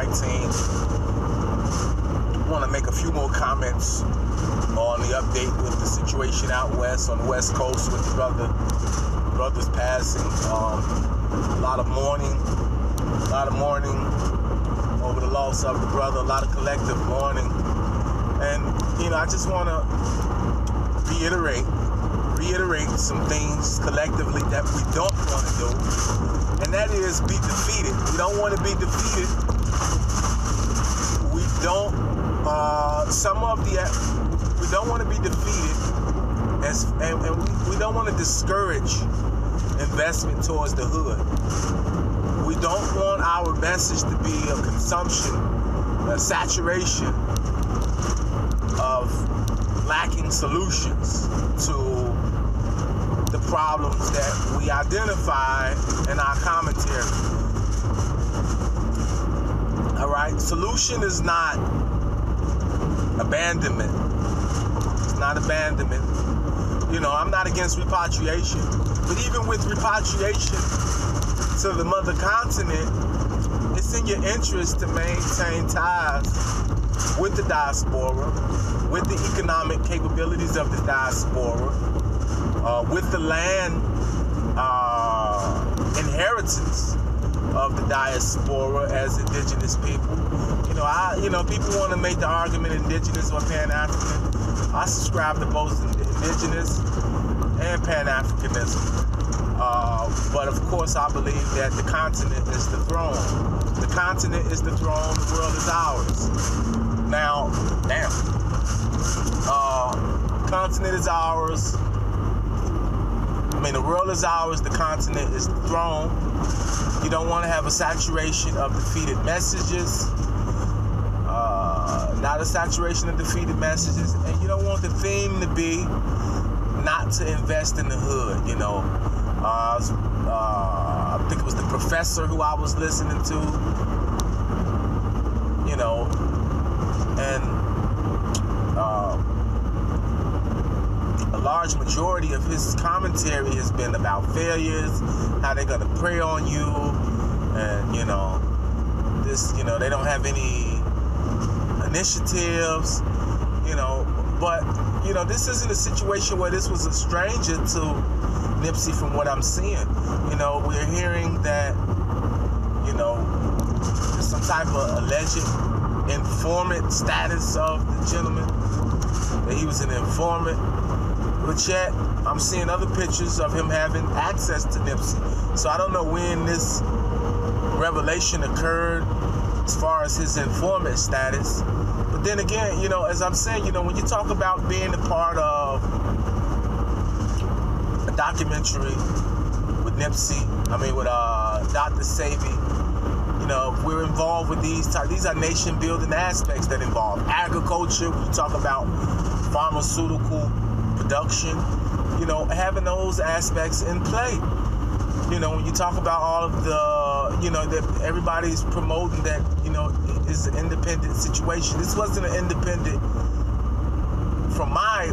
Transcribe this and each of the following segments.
COVID-19. I want to make a few more comments on the update with the situation out west, on the West Coast, with the brother's passing. A lot of mourning over the loss of the brother, a lot of collective mourning. And, I just want to reiterate some things collectively that we don't want to do, and that is be defeated. We don't want to be defeated. We don't want to be defeated, and we don't want to discourage investment towards the hood. We don't want our message to be a consumption, a saturation of lacking solutions to the problems that we identify in our commentary. All right, solution is not abandonment. It's not abandonment. I'm not against repatriation, but even with repatriation to the mother continent, it's in your interest to maintain ties with the diaspora, with the economic capabilities of the diaspora, with the land inheritance of the diaspora as indigenous people. People want to make the argument indigenous or Pan-African. I subscribe to both indigenous and Pan-Africanism. But of course, I believe that the continent is the throne. The continent is the throne, the world is ours. Now, continent is ours. The world is ours, the continent is the throne. You don't want to have a saturation of defeated messages. Not a saturation of defeated messages. And you don't want the theme to be not to invest in the hood, I think it was the professor who I was listening to, and a large majority of his commentary has been about failures, how they're going to prey on you, and, they don't have any initiatives, but, this isn't a situation where this was a stranger to Nipsey from what I'm seeing. We're hearing that, there's some type of alleged informant status of the gentleman, that he was an informant, but yet I'm seeing other pictures of him having access to Nipsey. So I don't know when this revelation occurred as far as his informant status. But then again, as I'm saying, when you talk about being a part of a documentary with Nipsey, with Dr. Sebi, if we're involved with these are nation building aspects that involve agriculture. We talk about pharmaceutical production, having those aspects in play. When you talk about all of the, that everybody's promoting that, it's an independent situation. This wasn't an independent, from my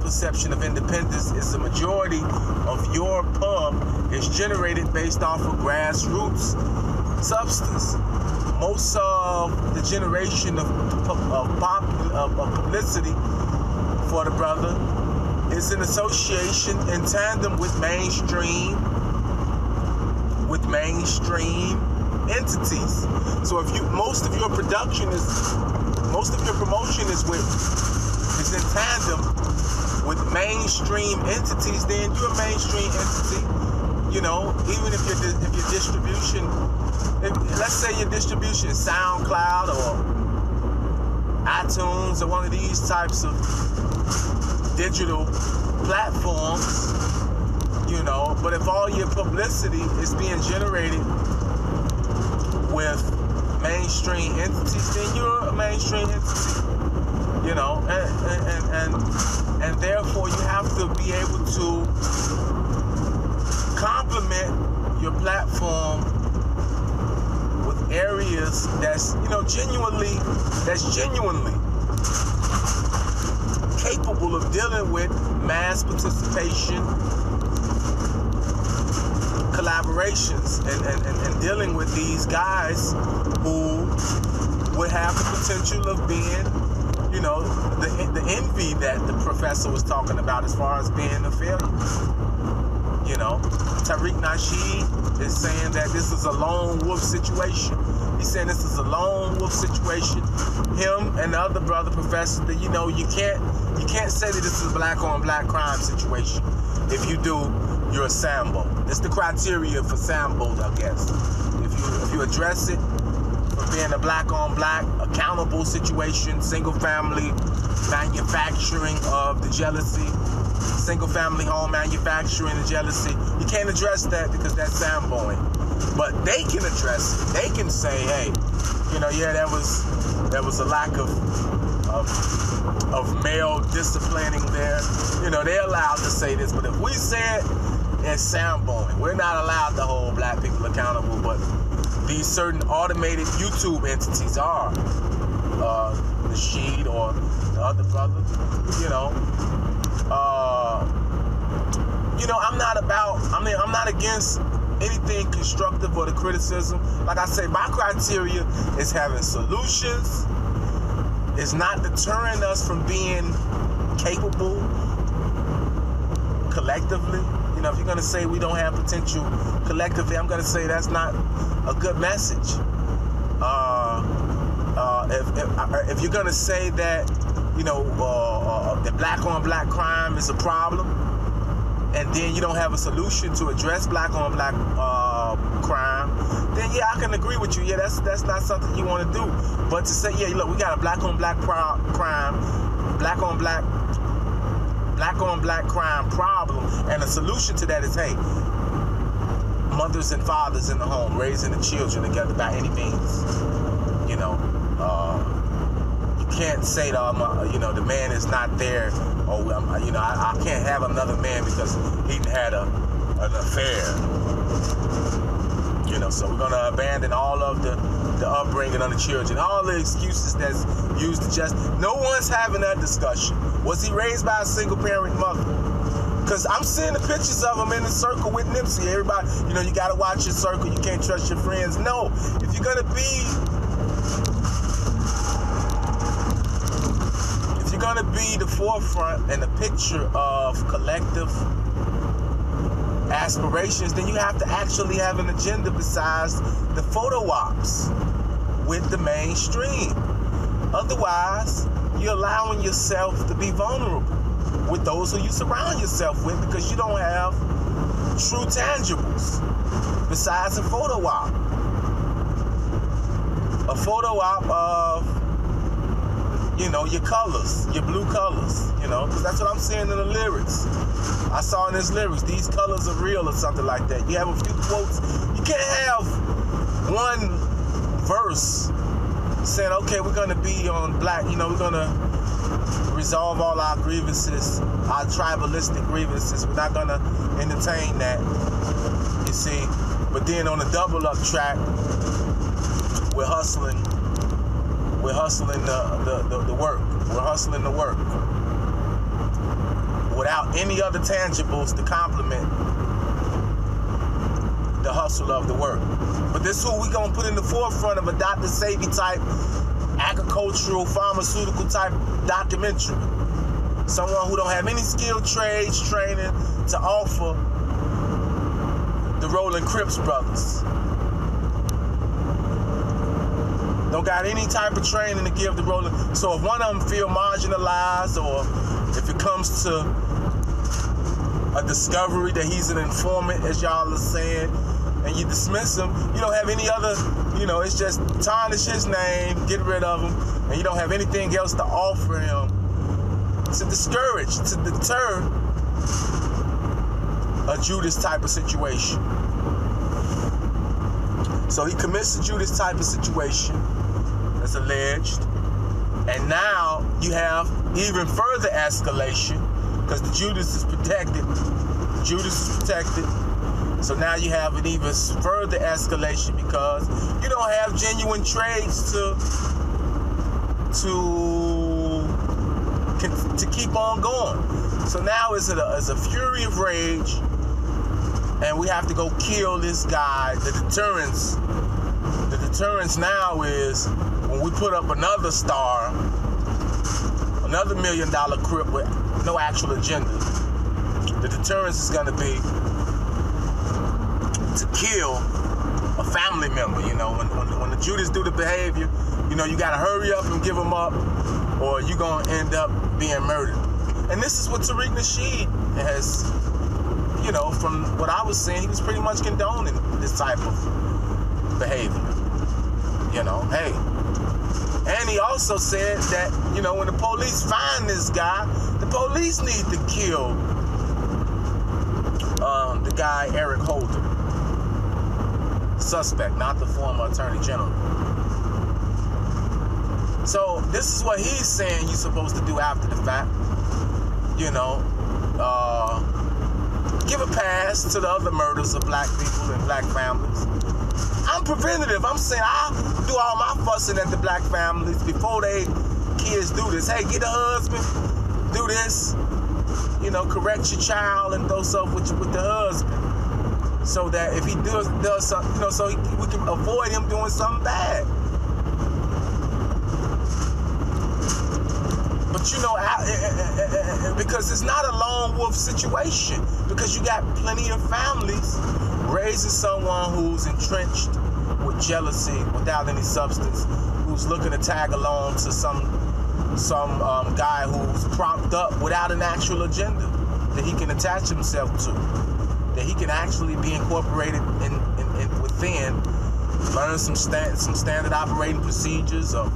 perception of independence, is the majority of your pub is generated based off of grassroots substance. Most of the generation of publicity for the brother is in association, in tandem with mainstream entities. So if most of your promotion is in tandem with mainstream entities, then you're a mainstream entity. Even if your distribution, let's say your distribution is SoundCloud or iTunes or one of these types of digital platforms, but if all your publicity is being generated with mainstream entities, then you're a mainstream entity, and therefore you have to be able to complement your platform with areas that's genuinely capable of dealing with mass participation, collaborations and dealing with these guys who would have the potential of being, you know, the envy that the professor was talking about as far as being a failure. You know, Tariq Nasheed is saying that this is a lone wolf situation. He's saying this is a lone wolf situation. Him and the other brother professor, that, you know, you can't say that this is a black on black crime situation. If you do, you're a Sambo. That's the criteria for Sambo, I guess. If you address it for being a black on black accountable situation, single family manufacturing of the jealousy, single family home manufacturing the jealousy, you can't address that because that's Samboing. But they can address it. They can say, hey, you know, yeah, there was a lack of male disciplining there. You know, they're allowed to say this, but if we say it, it's Samboing. We're not allowed to hold black people accountable, but these certain automated YouTube entities are. Nasheed or the other brother, you know. I'm not against anything constructive or the criticism. Like I say, my criteria is having solutions. It's not deterring us from being capable collectively. You know, if you're going to say we don't have potential collectively, I'm going to say that's not a good message. If you're going to say that, you know, that black on black crime is a problem, and then you don't have a solution to address black on black crime, then yeah, I can agree with you. Yeah, that's not something you want to do. But to say, yeah, look, we got a black on black crime, black on black crime problem, and a solution to that is, hey, mothers and fathers in the home raising the children together by any means. You know, you can't say that the man is not there. Oh, you know, I can't have another man because he had an affair. You know, so we're gonna abandon all of the upbringing of the children, all the excuses that's used to just. No one's having that discussion. Was he raised by a single parent mother? Because I'm seeing the pictures of him in the circle with Nipsey. Everybody, you know, you gotta watch your circle. You can't trust your friends. No, if you're gonna be the forefront and the picture of collective aspirations, then you have to actually have an agenda besides the photo ops with the mainstream. Otherwise, you're allowing yourself to be vulnerable with those who you surround yourself with because you don't have true tangibles besides a photo op. A photo op of, you know, your colors, your blue colors, you know, because that's what I'm seeing in the lyrics. I saw in his lyrics, these colors are real or something like that. You have a few quotes. You can't have one verse saying, okay, we're going to be on black, you know, we're going to resolve all our grievances, our tribalistic grievances. We're not going to entertain that, you see. But then on the double up track, we're hustling the work. We're hustling the work without any other tangibles to complement the hustle of the work. But this is who we gonna put in the forefront of a Dr. Sebi type, agricultural, pharmaceutical type documentary. Someone who don't have any skilled trades training to offer the Rolling Crips brothers. Don't got any type of training to give the Rolling. So if one of them feel marginalized, or if it comes to a discovery that he's an informant, as y'all are saying, and you dismiss him, you don't have any other, you know, it's just tarnish his name, get rid of him, and you don't have anything else to offer him to discourage, to deter a Judas type of situation. So he commits to Judas type of situation, that's alleged, and now you have even further escalation because the Judas is protected. So now you have an even further escalation because you don't have genuine trades to keep on going. So now it's a fury of rage and we have to go kill this guy. The deterrence now is when we put up another star, another $1 million crip with no actual agenda. The deterrence is going to be to kill a family member. You know, when the Judas do the behavior, you know, you got to hurry up and give them up, or you're going to end up being murdered. And this is what Tariq Nasheed has, you know, from what I was saying, he was pretty much condoning this type of behavior. You know, hey. And he also said that, you know, when the police find this guy, the police need to kill the guy Eric Holder. Suspect, not the former Attorney General. So this is what he's saying you're supposed to do after the fact. You know, give a pass to the other murders of black people and black families. I'm preventative. I'm saying I'll do all my fussing at the black families before they kids do this. Hey, get a husband, do this. You know, correct your child and throw stuff with the husband, so that if he does something, you know, so we can avoid him doing something bad. But you know, because it's not a lone wolf situation, because you got plenty of families raising someone who's entrenched with jealousy without any substance, who's looking to tag along to some guy who's propped up without an actual agenda that he can attach himself to, that he can actually be incorporated in within, learn some standard operating procedures, or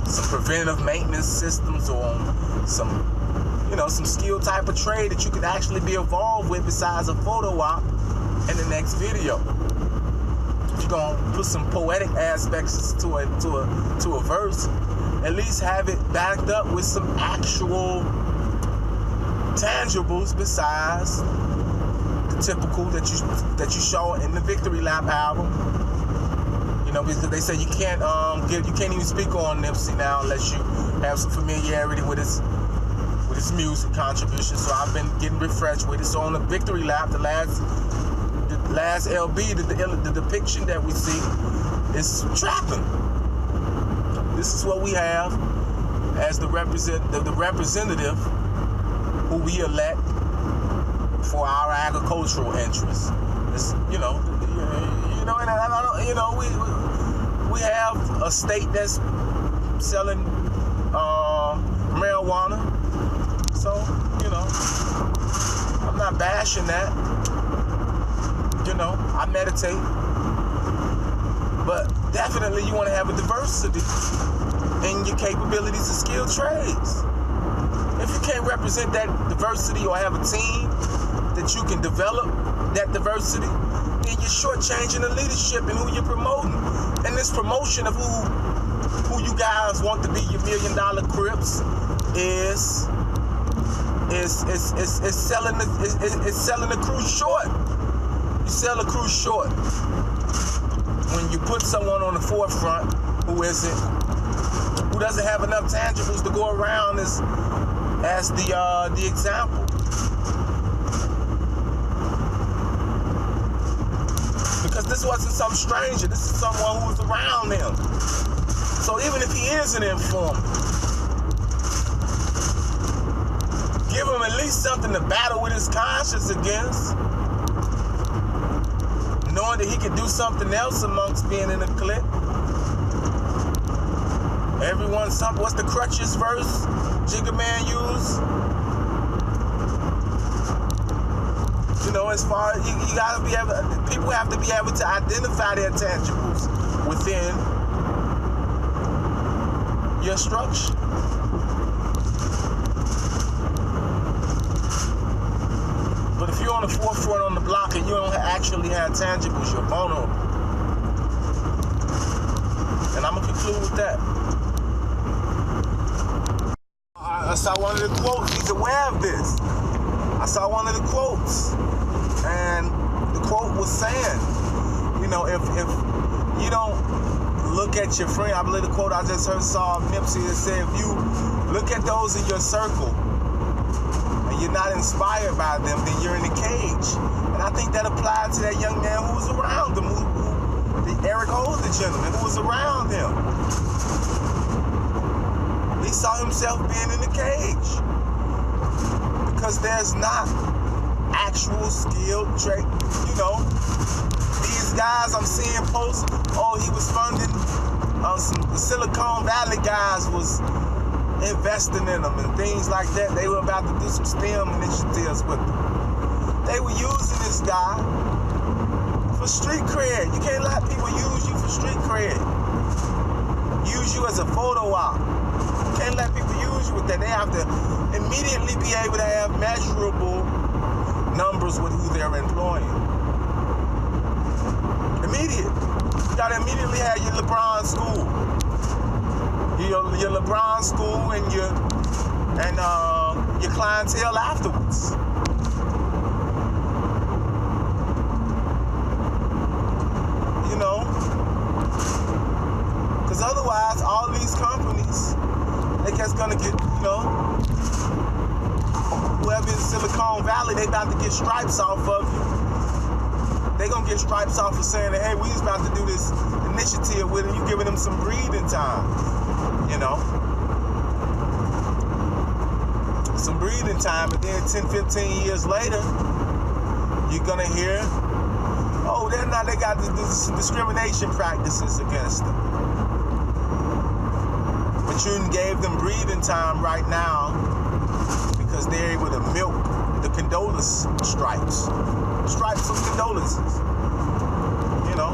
some preventative maintenance systems, or some skill type of trade that you could actually be involved with besides a photo op in the next video. If you're gonna put some poetic aspects to a verse, at least have it backed up with some actual tangibles besides the typical that you show in the Victory Lap album. You know, because they say you can't even speak on Nipsey now unless you have some familiarity with his music contribution. So I've been getting refreshed with it. So on the Victory Lap, the last LB, the depiction that we see is trapping. This is what we have as the representative who we elect for our agricultural interests. It's, we have a state that's selling marijuana. So, I'm not bashing that. I meditate. But definitely you want to have a diversity in your capabilities of skilled trades. If you can't represent that diversity or have a team that you can develop that diversity, then you're shortchanging the leadership and who you're promoting. And this promotion of who you guys want to be your $1 million Crips is selling the crew short. You sell a crew short when you put someone on the forefront who doesn't have enough tangibles to go around as the example. Because this wasn't some stranger, this is someone who was around him. So even if he is an informant, give him at least something to battle with his conscience against, knowing that he could do something else amongst being in a clique. What's the Crutches verse Jigga Man used? As far as you gotta be able, people have to be able to identify their tangibles within your structure. But if you're on the forefront on the block and you don't actually have tangibles, you're vulnerable. And I'm gonna conclude with that. I saw one of the quotes. He's aware of this. I saw one of the quotes, and the quote was saying, if you don't look at your friend, I believe the quote I just saw of Nipsey that said, if you look at those in your circle and you're not inspired by them, then you're in a cage. And I think that applied to that young man who was around him, the Eric Holder gentleman who was around him. He saw himself being in a cage because there's not actual skilled trade. You know, these guys I'm seeing posts, oh, he was funding some Silicon Valley guys was investing in them and things like that. They were about to do some STEM initiatives with them. They were using this guy for street cred. You can't let people use you for street cred. Use you as a photo op. You can't let people use you with that. They have to immediately be able to have measurable numbers with who they're employing. Immediate. You gotta immediately have your LeBron school. Your LeBron school and your clientele afterwards. You know? Because otherwise, all these companies, they just gonna get, you know, whoever in Silicon Valley, they about to get stripes off of you. They gonna get stripes off for saying that, hey, we was about to do this initiative with them. You giving them some breathing time, you know? Some breathing time, and then 10, 15 years later, you're gonna hear, oh, they got this discrimination practices against them. But you gave them breathing time right now because they're able to milk the condolence stripes of condolences. You know,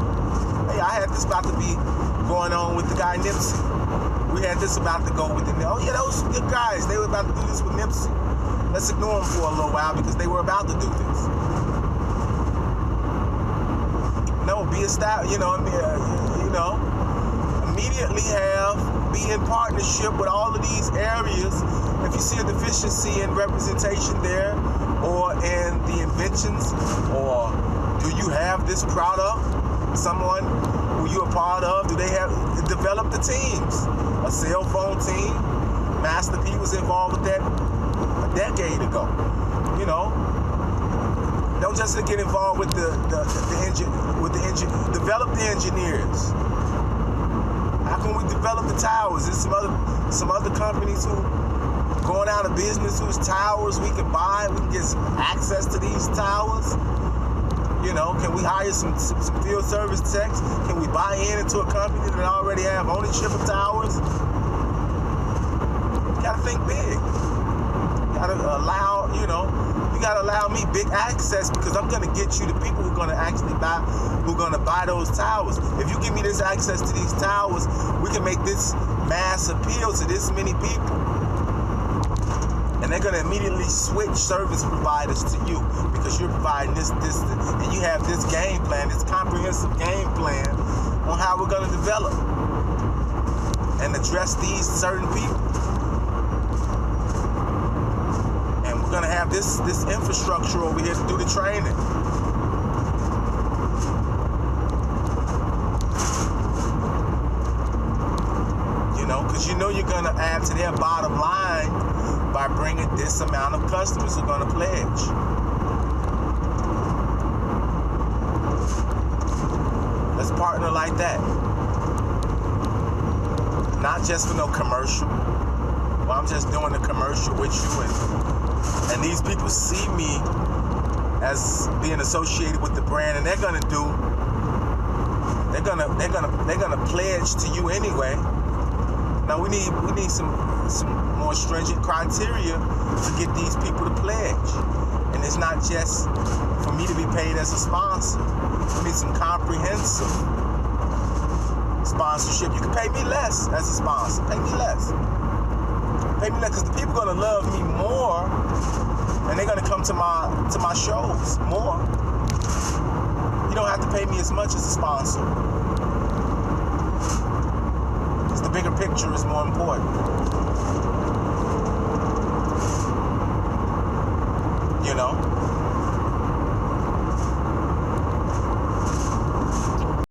hey, I had this about to be going on with the guy Nipsey. We had this about to go with the, oh yeah, those good guys. They were about to do this with Nipsey. Let's ignore them for a little while because they were about to do this. No, be a style, you know, immediately be in partnership with all of these areas. If you see a deficiency in representation there, or in the inventions, or do you have this product, someone who you're a part of, do they have developed the teams? A cell phone team, Master P was involved with that a decade ago. You know, don't just get involved with develop the engineers. How can we develop the towers? There's some other companies who going out of business whose towers we can buy. We can get access to these towers. You know, can we hire some field service techs? Can we buy into a company that already have ownership of towers? You gotta think big. You gotta allow, you know, you gotta allow me big access because I'm gonna get you the people who are gonna actually buy, who are gonna buy those towers. If you give me this access to these towers, we can make this mass appeal to this many people. And they're gonna immediately switch service providers to you because you're providing this, and you have this game plan, this comprehensive game plan on how we're gonna develop and address these certain people. And we're gonna have this infrastructure over here to do the training. You know, because you know you're gonna add to their bottom line by bringing this amount of customers who are going to pledge. Let's partner like that. Not just for no commercial. Well, I'm just doing the commercial with you, and these people see me as being associated with the brand, and they're gonna pledge to you anyway. Now we need some more stringent criteria to get these people to pledge. And it's not just for me to be paid as a sponsor. We need some comprehensive sponsorship. You can pay me less as a sponsor. Pay me less. Pay me less because the people are gonna love me more and they're gonna come to my shows more. You don't have to pay me as much as a sponsor. Because the bigger picture is more important.